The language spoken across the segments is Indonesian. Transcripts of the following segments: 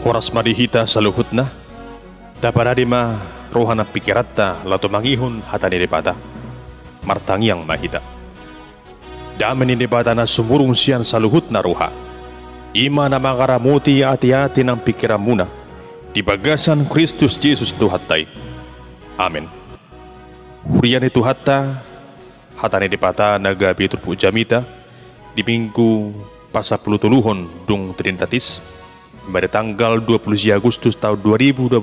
Horas madihita saluhutna, daparadima rohana pikiratta lato mangihun hatani debata, martangiang mahita. Damen ini debata na sumurung sian saluhutna roha, ima na mangaramuti ati-ati ng pikiran muna, di bagasan Kristus Jesus Tuhatay. Amen. Hurian itu hatta, hatani debata nagabi turpu jamita, di minggu pasapulutuluhon dung trinitatis, pada tanggal 20 Agustus tahun 2021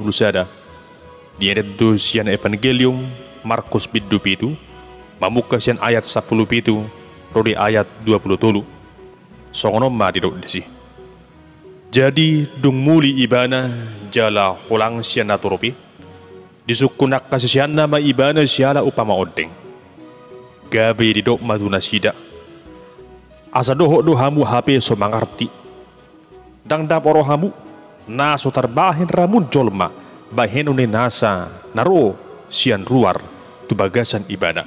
di edisian Evangelium Markus biddu pitu mamuka sian ayat 10 pitu rodi ayat 20 songonom ma didok desi. Jadi dung muli ibana jala hulang sian naturopi disukunak kasisian nama ibana siala upama odeng gabe didok maduna sida asa dohok dohamu hape so mangarti dang daporo hamu naso tarbahin ramun jolma bahenune nasa naro sian ruar tu bagasan ibadah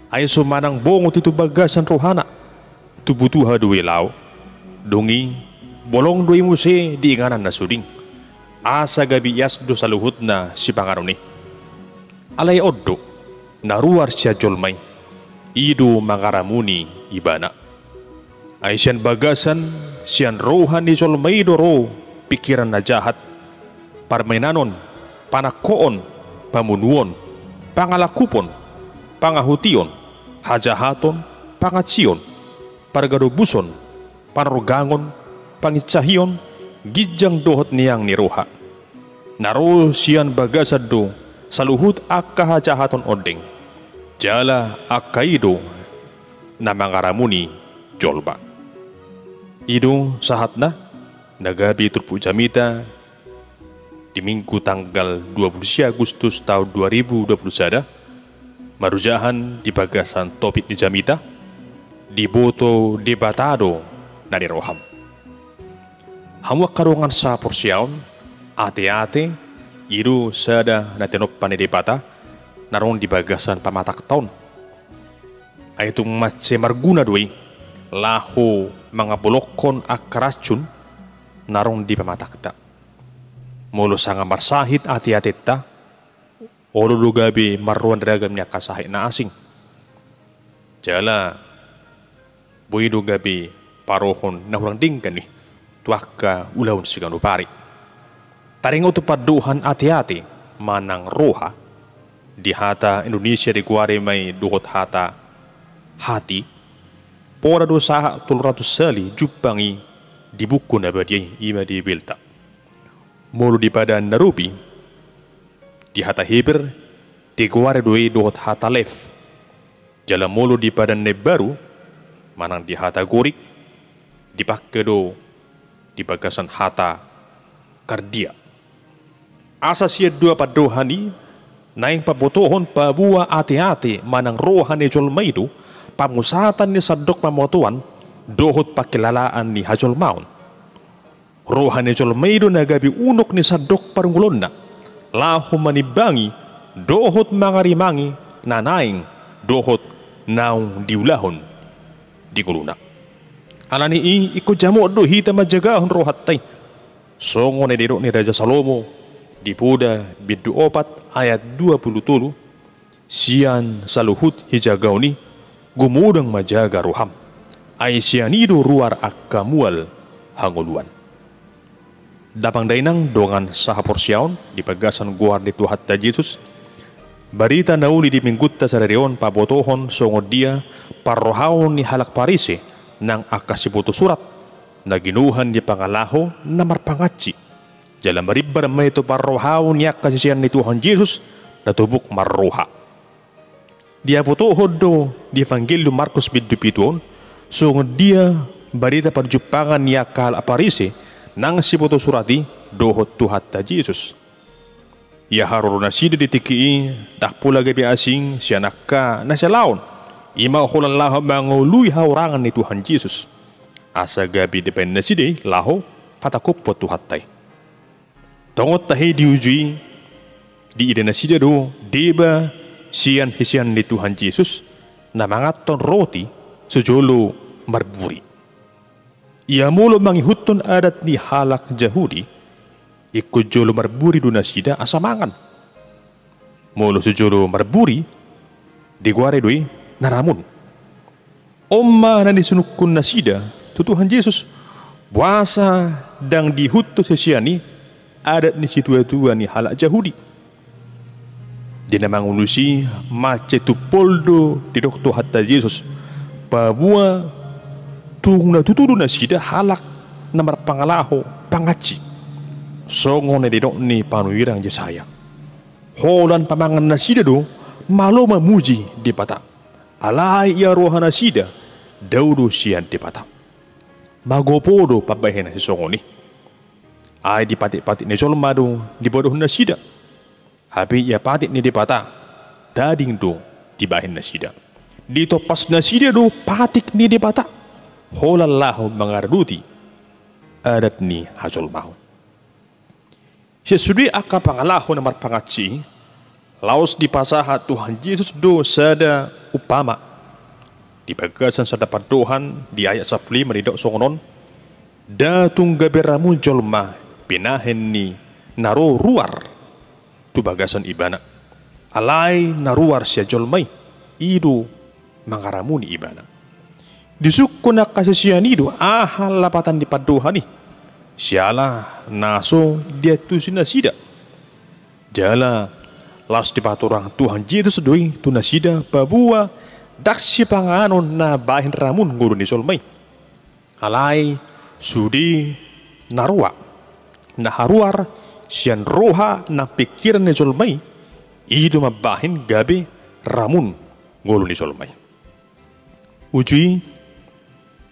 ay sumanang bongo tu bagasan rohana tu butuha duwe lao dongi bolong duwe muse di inganan na suding asa gabi yasdo saluhut na si pangaroni alay oddo na ruar siya jolmay idu mangaramuni ibana ay siyan bagasan siyan rohan ni jolmay doro pikiran na jahat parmenanon panakoon pamunuon pangalakupon pangahution hajahaton pangacion pargadobuson panarugangon pangitsahion gijang dohot niyang niroha naro siyan bagasad do saluhut akka hajahaton odeng jala akkaido na mangaramuni jolba ido sahatna nagabi turpu jamita di minggu tanggal 20 Agustus tahun 2021 marujahan di bagasan topik di jamita di boto debatado na di roham hamwa karungan sa porsyaon ate-ate iru sada na tinop pani debata naron di bagasan pamatak taon ay itong matse marguna doy laho mga bulokon akaracun naron di pamatakta mulu sanga marsahit ati-ati ta olo gabi marruan dragam niya kasahit na asing jala buido gabi parohon na hulang dingkan ni tuaka ulahun sigano pari taringo tu paduhan ati-ati manang roha di hata Indonesia di kuare may duhot hata hati pora dosa 300 sali jupangi di buku na badi ima di bilta mulu di pada narupi di hata Heber di kuare doi dohot hata lef jala mulu di pada nebaru manang di hata gorik dipakai do di bagasan hata kardia asa siya dua padohani naing pabotohon pabua ati-ati manang rohani jolma itu pamusatan ni sadok pamotuan dohot pakilalaan ni hajol maun rohani jolma itu nagabi unok ni sadok parungulon na laho manibangi dohot mangarimangi nanaing dohot naung diulahon di guluna alani ikut jamu do hita majagahon rohat tay songo ni diro ni Raja Salomo di Puda biddu 4 ayat 27 sian saluhut hijagaw ni gumudang majaga roham ay sianido ruar akamual hanguluan dapang dainang dongan saha porsyaon di pagasan guar di Tuhat ta Jesus barita nauli di minggutta sa rarion pabotohon songo dia parrohaon ni halak parise nang akasibuto surat na ginuhan di pangalaho na marpangaci jala maribar may ito parrohaon niya kasisiyan ni Tuhan Jesus na tubok marroha dia botohon do di Evangelium Markus biddu pituon songo dia barita parjupangan niya kahal parise nang sibuto surati dohot Tuhat ta Jesus ia haruruna sida ditiki tak pula gabi asing siya nakka na siya laon ima kulan laho mangului haurangan ni Tuhan Yesus asa gabi depende sida laho patakup po Tuhat tay tongot tahi diujui di ide na sida do deba sian hisian ni Tuhan Yesus na mangaton roti sujolo marburi. Ia mulu mangihutun adat ni halak Jahudi, ikut jolo marburi do nasida asamangan. Mulu sejolo marburi, diguare doi naramun. Omma na disunukun nasida, tutuhan Yesus, buasa dang dihutu sesiani, adat ni situa-tua ni halak Jahudi. Dina mangulusi mace tu poldo di dokto hatta Yesus babua tung na tutudu na sida halak na marpangalaho pangaci songo na didok ni panuirang Yesaya holan pamangan na sida do malo mamuji di pata alai ia rohana sida daudu sian di pata magopodo pabahena si songo ni ai di patik-patik ni jolmado di bodoh na sida Habi ia patik ni dipata dading do dibahin nasida. Dito pas nasida do patik ni dipata. Holallahu mengarduti adat ni hajol mau. Sesudi aka pangalaho na marpangaci laos di pasaha Tuhan Yesus do sada upama. Di bagasan sada padohan di ayat 15 meridok songonon datung gaberamu jolma pinahen ni naro ruar tu bagasan ibana alai naruar sia jolmai idu mangaramuni ibana disukku nak kasisian idu ahal lapatan di paduhani siala naso dia tu sinasida jala las di paturang Tuhan Yesus doi tu nasida babua daksi panganon na bahin ramun guru ni solmai alai sudi narua na haruar sian roha na pikiran ni solmai idu mabahin gabe ramun ngulu ni solmai ujui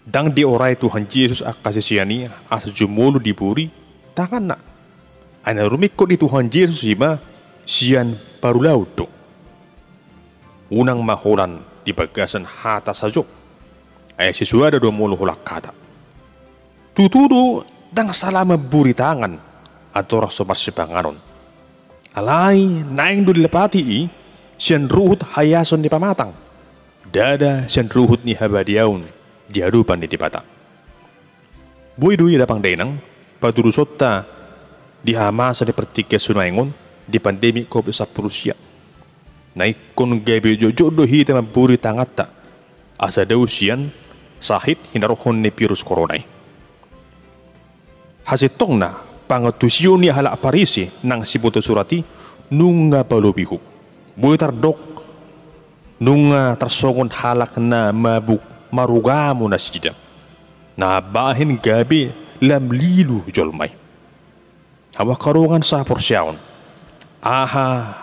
dang di orai Tuhan Yesus akasisiani asa jumulu diburi tangan na ana rumikko di Tuhan Yesus ima sian barulau do unang maholan di bagasan hata sajo ay sisuada do mulu hulak kata tutudo dang salama buri tangan atau rasa marsipanganon alai naing do dilepati i sian ruhut hayason di pamatang dada sian ruhut ni habadiaun diadupan di dipata bui dui dapang dainang paduru sotta di hama sa di pertiga sunaingon di pandemi COVID-19 naikon gabi jojo do hita maburi tangata asa dausian sahit hinarohon ni virus corona hasitong na pangetusio ni halak parisi nang sibuto surati nunga balubihuk boy tardok nunga tersongon halak na mabuk marugamu na sida na bahin gabi lam lilu jolmai hawa karungan sa porsyaon aha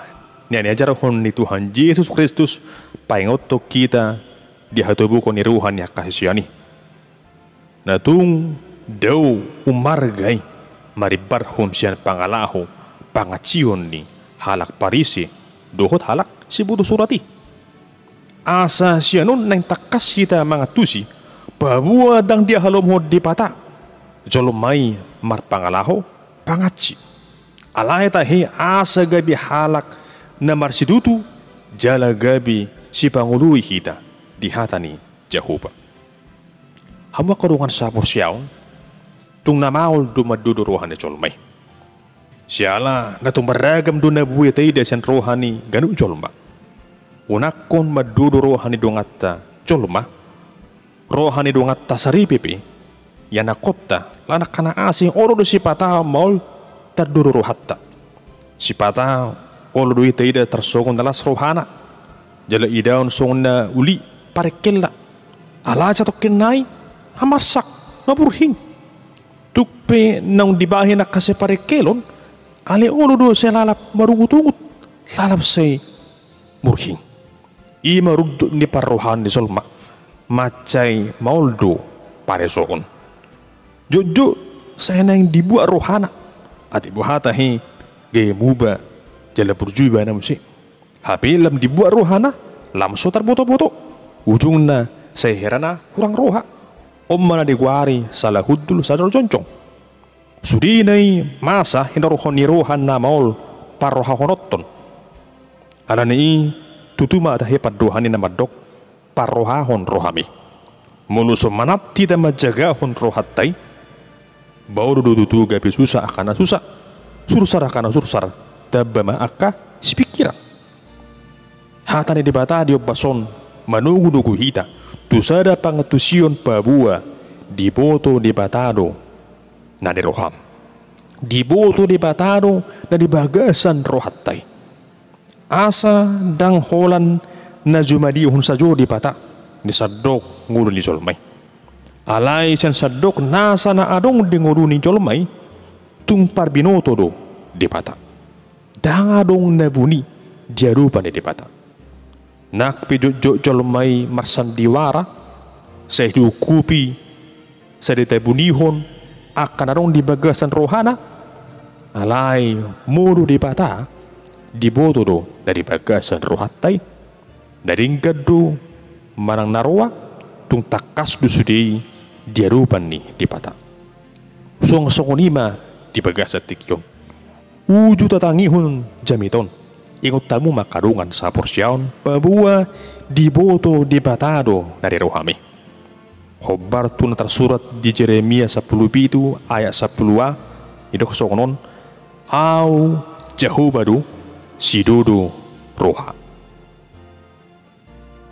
niyan ajarahon ni Tuhan Yesus Kristus paingoto kita di hatubuko ni ruhan ya kasisiani na tung daw umargay maribarhon siyan pangalaho pangacion ni halak parisi dohot halak sibuto surati asa siya nun nang takas kita mga tusi bahwa dang dia halom di pata jolomai marpangalaho pangaci alay tahi asa gabi halak na marsidutu jala gabi si pangului kita di hatani Jehovah hawa karungan sa porsyaon tung namaul dumadudu rohani jolmai siala na tung beragam duna buya taida sen rohani ganu jolma unakon madudu rohani dongatta jolma rohani dongatta saripipi yana kotta lana kana asing oro do sipata maul terduru rohatta sipata olo do taida tersongon dalas rohana jala idaun songna uli parekella ala catokin nai hamarsak maburhing tukpe nang dibahin na kasi parekelon ali olo do se lalap marugutungut lalap se murhing i marugdo ni parrohan ni solma macay mauldo paresoon jojo saya nang dibuat rohana ati buhata he gaya muba jala burjuba namsi hapi lam dibuat rohana lam so terboto-boto ujungna saya herana kurang roha Omma na diguari salah hudul sadar joncong sudi nai masa hinarohon ni rohan na maul parrohahonotton alani tutuma tahe padohani na madok parrohahon rohami Mulu semanat tidak majagahun rohatai, baru dudu gabi susah akana susah, sursar akana sursar, tabama aka spikiran. Hatani dibata diobason, manugu-nugu hita, tusada pangetusion babua, diboto dibatado, na di roham. Diboto dibatado, na di bagasan rohatai. Asa dang holan na jumadihun sajo dibata, ni sadok ngulu ni jolmai. Alai sen sadok nasa na adong di ngulu ni jolmai, tungpar binoto do dibata. Dang adong na buni, diarupan di dibata. Nak pijok jolmai marsan diwara, saya diukupi, saya ditabunihon, akan adong di bagasan rohana, alai mulu dibata, diboto do dari bagasan rohatai, dari gadu marang narwa, tung takas dusudei diarupan ni dibata. Song-songonima di bagasan tikyon. Uju tatangihun jamiton. Ingot tamu makarungan sa porsyaon babua diboto dibatado dari rohami. Hobar tu na tersurat di Jeremia 10 itu ayat 10a idok songonon au Jehobadu sidodo roha.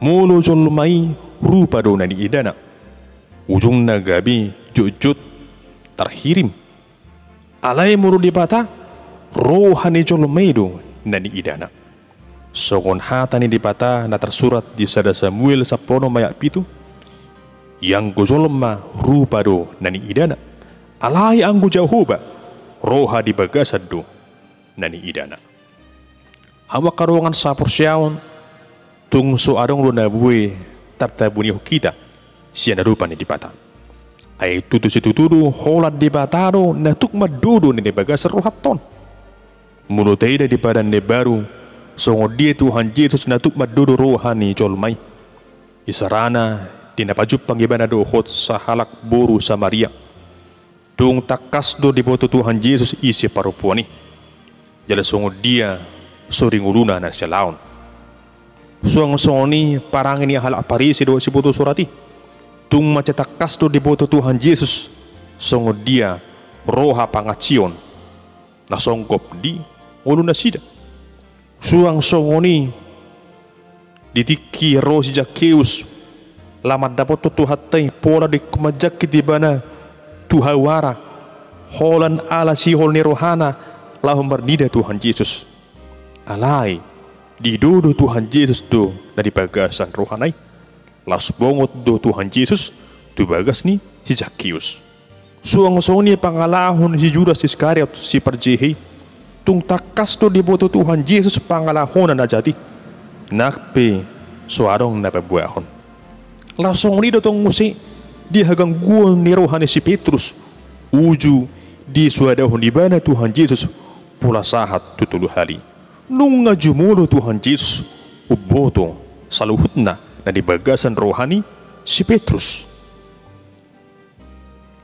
Mulu jolmai rupa do nani idana. Ujung nagabi jujut terhirim. Alai muru dibata rohani jolmai do nani idana. Songon hatani dibata na tersurat di sada Samuel 10 ayat 7. Yang gojolma rupa do nani idana. Alai anggu Jehoba roha di bagasad do nani idana. Hawa karuangan sa porsyaon tung so adong lo nabue tartabuni kita siya narupa ni dibata. Ay tutu situtudu holat dibatado na tukma dodo ni bagasad rohaton. Munutay di badan ne baru songo dia Tuhan Yesus natuk madodo rohani jolmai isarana dinapajup panggibana dohot sa halak boru Samaria tung takas do di boto Tuhan Yesus isi parupuani jala songo dia soring uluna na siya laon songo ni parang ini halak parisi do si boto surati tung macetakas do di boto Tuhan Yesus songo dia roha pangacion na songkop di ulu na sida suang songoni ditiki rosi Jakeus lamat dapat tu hatai pola di kumajak di bana tuhawara holan ala si hol ni rohana lahum bernida Tuhan Yesus alai didodo Tuhan Yesus do dari bagasan rohanai las bongot do Tuhan Yesus tu bagas ni si Jakeus suang songoni pangalahon si Judas Iskariot si perjehi tung takas do di boto Tuhan Yesus pangalahon na jati nakpe suarong na pabuahon langsung ni do tong musi di hagang guon ni rohani si Petrus uju di suadahon di bana Tuhan Yesus pula sahat tutulu hari nung ngajumulo Tuhan Yesus uboto saluhutna na di bagasan rohani si Petrus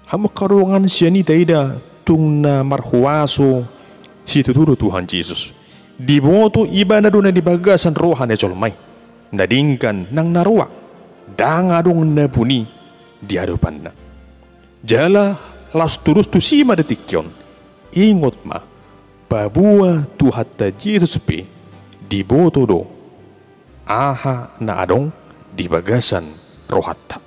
hamakaruangan siya ni taida tung na marhuaso si tuturo Tuhan Yesus diboto ibana do na di bagasan rohani jolmai nadingkan nang narua dangadong nabuni di hadapan na jala las turus tu sima detikyon ingot ma babua tu hatta Yesus pe diboto do aha na adong di bagasan rohatta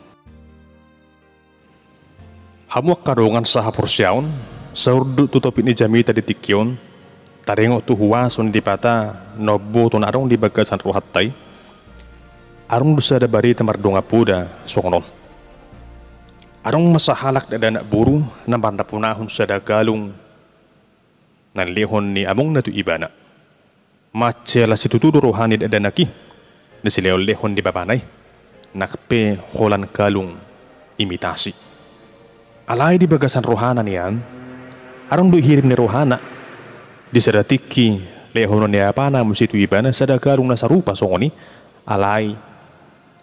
hamuak karungan saha porsyaon saurdu tutupin ni jamita detikyon tarengok tu huwason di pata nobo tu narong di bagasan rohatai arung dusa da bari tamardonga puda songonon arung masahalak da anak buru nampan punahun sada galung nan lehon ni among na tu ibana macela situtudo rohani da danaki na sileo lehon di babanay nakpe holan galung imitasi alay di bagasan rohana niyan arung do hirim ni rohana di sadatiki lehon ni apana musitu ibana sada galung na sarupa songoni alay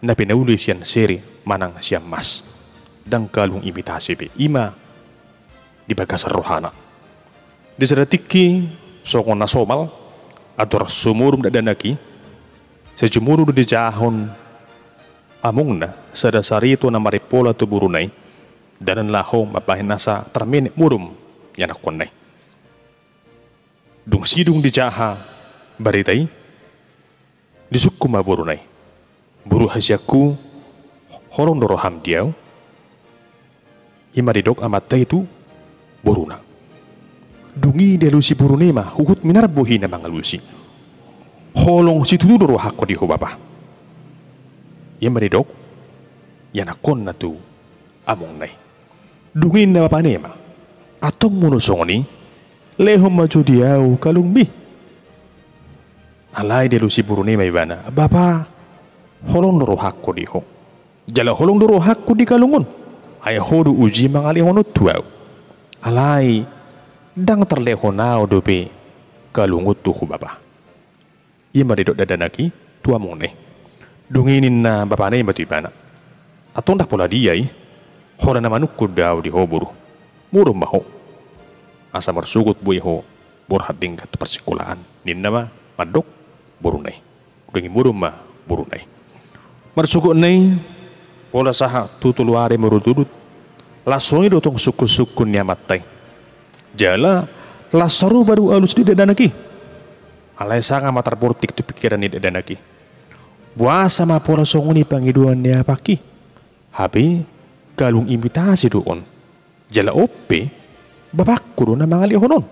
na pinaulis yan seri manang siya mas dang kalung imitasi be ima di bagasan rohana di sadatiki songon na somal ador sumurum da danaki sejumuru di jahon among na sa dasarito na maripola to burunay, danan lahong mabahin na sa termin murum yan akon nay. Dung sidung di jaha baritay, disuk kuma burunay. Buru hasyaku horong doroham diaw, imaridok amatay tu buruna. Dungi de lusi burunay ma, hukut minarbuhi na mga lusi. Holong si tutudoro hako di ho baba. Imaridok, yan akon na tu among nay. Dungin na mapanema, atong munusong ni, lehom maju diaw kalungbi. Alay de lusi burunay ma ibana, baba, holong doro hako di ho. Jala holong doro hako di kalungon. Ay hodu uji mangalihonot tuaw. Alay, dang terlehonao dobe kalungot tu ho baba. Ia maridok dadanaki tua mone. Dunginin na bapane batu ibana. Atong dah pola dia hora na manuk daw di hoburu. Murum baho. Asa marsugut bui ho borhat dingkat persikulaan. Ninna ma madok burunay. Dungi murum ma burunay. Marsugut nay pola saha tutuluare marududut. Lasoi dotong suku-sukun niamatay. Jala lasaru baru alus di dadanaki. Alay sanga matar portik tu pikiran ni dadanaki. Buasa ma pola songoni pangiduan dia paki. Habi galung imitasi doon. Jala ope babak kudo na mangali honon.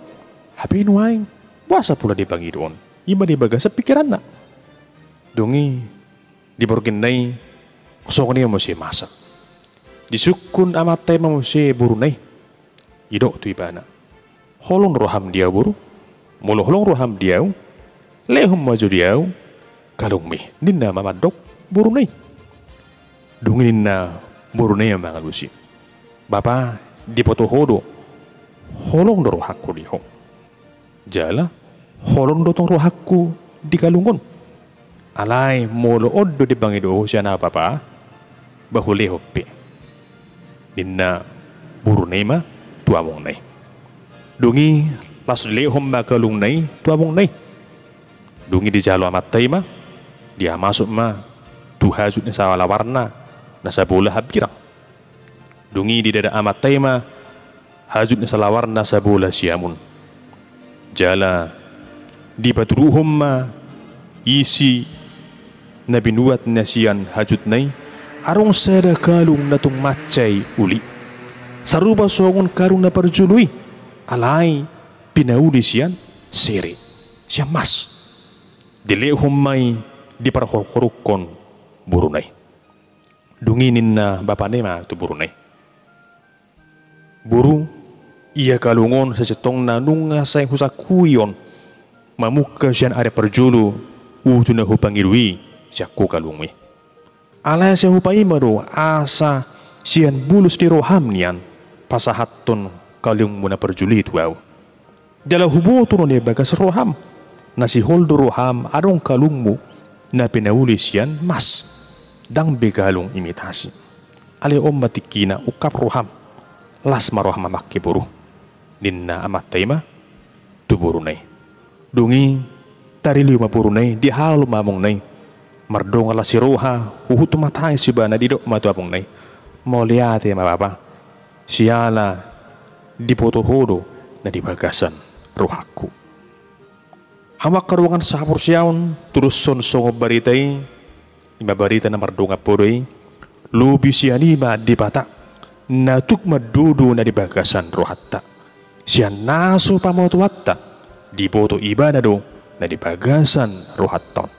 Habi nuaing buasa pula di pangiduan. Ima di baga sa pikiran na. Dungi di borginay songoni mo si masak. Disukun amatay mo si burunay. Idok tu ibana. Holong roham dia buru. Mulu holong roham dia. Lehum maju diaw kalung mi ninna mamadok burunay. Dungin na burunay ang mga lusi. Bapa di poto hodo holong doro hakku di ho. Jala holong dotong rohakku di kalungon. Alay molo oddo di bangido siya na papa bahuli hoppe. Ninna burunay ma tuamong nay. Dungi las lehum ma kalung nay tuamong nay. Dungi di jalo amatay ma, dia masuk ma, tuhajud na sa wala warna, nasa bola habirang. Dungi di dada amatay ma, hajud na sa lawarna sa bola siamun. Jala, di paturuhom ma, isi na binuat na siyan hajud nay, arong sada kalung na tung macay uli. Sarupa songon karung na parjului, alay, pinauli siyan, seri, siya mas. Dilehum may di parakorkorukon burunay. Dunginin na bapanema tu burunay. Buru iya kalungon sa cetong na nunga sa husakuyon mamuka siyan are perjulu utu na hupangirui siya ko kalungwi. Alay siya hupai maro asa siyan bulus di roham niyan pasahaton kalung muna perjuli tuaw. Jala huboto no ni bagas roham. Nasi holdo roham arong kalungmu na pinaulis yan mas dang begalong imitasi. Ali om matikina ukap roham las maroham makiburu ninna amatay ma tuburunay. Dungi tariliw mapurunay di halo mamong nay mardong ala si roha uhutu matay si ba na didok matuapong nay moliate mababa siyala di potohodo na dibagasan rohaku. Hamak karuangan sa hapursiyaon, turus son songo baritay, ima barita na mardunga puroy, lubi siya nima di bata, natuk madudu na di bagasan rohatta. Siya naso pamotuwatta, di boto iba na do na di bagasan rohatton.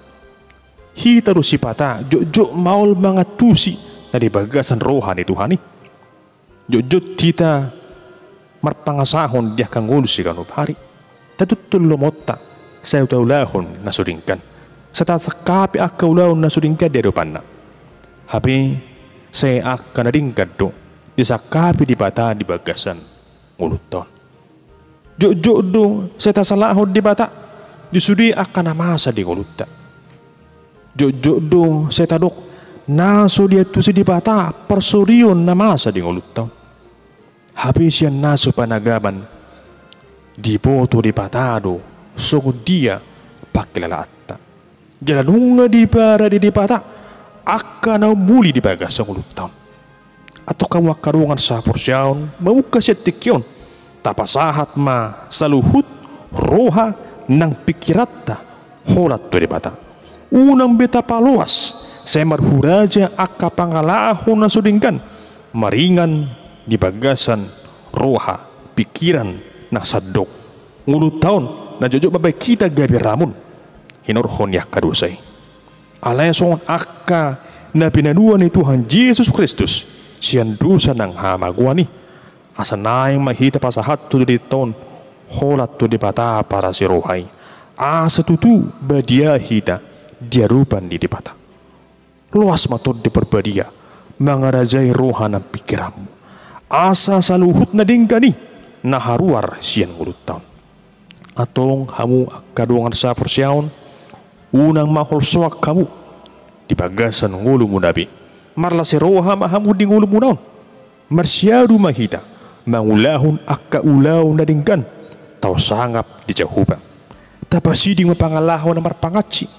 Hita do si pata, jok maul mga tusi na di bagasan rohan ni Tuhani. Jok tita marpangasahon dia kang ulusi kanupari, tatutul lomotta. Saya taulahon nasudingkan. Satasakapi akaulahon nasudingkan dia depan na. Habi saya akan nadingkan do disakapi di bata di bagasan nguluton. Jok do saya tasalahon di bata disudi akan namasa di nguluta. Jok do saya tadok naso dia tusi di bata persurion namasa di nguluton. Habi siya naso panagaban di boto di bata do. So dia pakai lalatta. Jalanunga di para di pata akan muli di bagas ang ulut taon. Atau kamu akarungan sa porsyaon, mamuka siya tikyon, tapasahat ma saluhut roha ng pikirata holat to di bata. Unang beta paluas, saya marhuraja akka pangalahon na sudingkan, maringan di bagasan roha pikiran na sadok. Ngulut taon na jojo babay kita gabi ramun, hinorhon yak kadusay. Alayson akka na pinanuan ni Tuhan Yesus Kristus, siyan dusa ng hamagwani, asanayang mahita pa sa hato di taon, holat to di bata para si rohay. Asa tutu badia hita, diarupan di bata. Luas matod di perbadia, mangarajay roha ng pikiranmu. Asa saluhut na dinggani, naharuar siyan ngulut taon. Atong hamu kadungan sa persyaon, unang maholsuak kamu, di bagasan ngulu mo nabi, marla si roha mahamu di ngulu mo naon, marsyado mahita, mangulahon akka ulaw na dinggan, tau sangap di jahuba. Tapasiding mapangalahon na marpangatsi,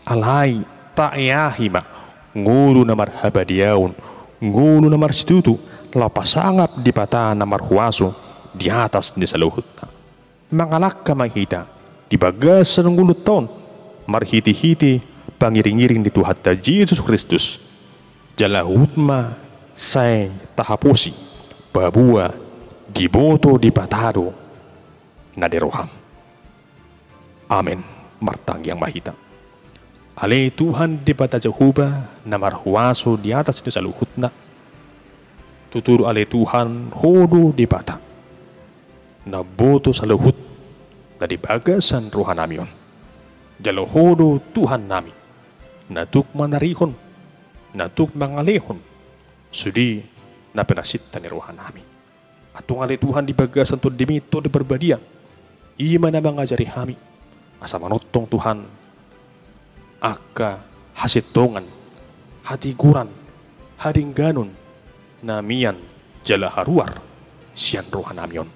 alay taayahima, ngulu na marhabadiyaon, ngulu na marstitutu, lapasangap di pata na marhuaso, di atas di saluhut. Mangalak ka mahita, di bagasan ng ngulut taon, marhiti-hiti, pangiring-iring di Tuhan ta Yesus Kristus. Jalahut ma say tahaposi, babua, giboto di patado, na deroham. Amen. Martang yang mahita. Ale Tuhan di bata Jehovah na marhuaso di atas di saluhut na. Tuturo ale Tuhan hodo di bata. Na boto saluhut na di bagasan rohan namion. Jalohodo Tuhan nami. Natuk manarihon. Natuk mangalehon. Sudi na pinasita ni rohan nami. Atong ale Tuhan di bagasan to dimito di berbadia. Ima na mangajari hami. Asa manotong Tuhan. Aka hasitongan. Hatiguran. Hadingganon. Namian jalaharuar. Siyan rohan namion.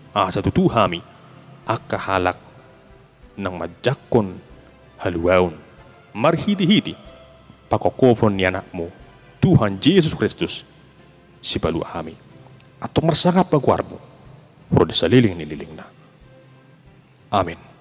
Asa tutuhami. Aka halak ng madjakon haluaon, marhiti-hiti, pakokopon ni anak mo, Tuhan Yesus Kristus, si baluahami, at tumarsangap pagwarmo, pero di sa liling nililing na. Amen.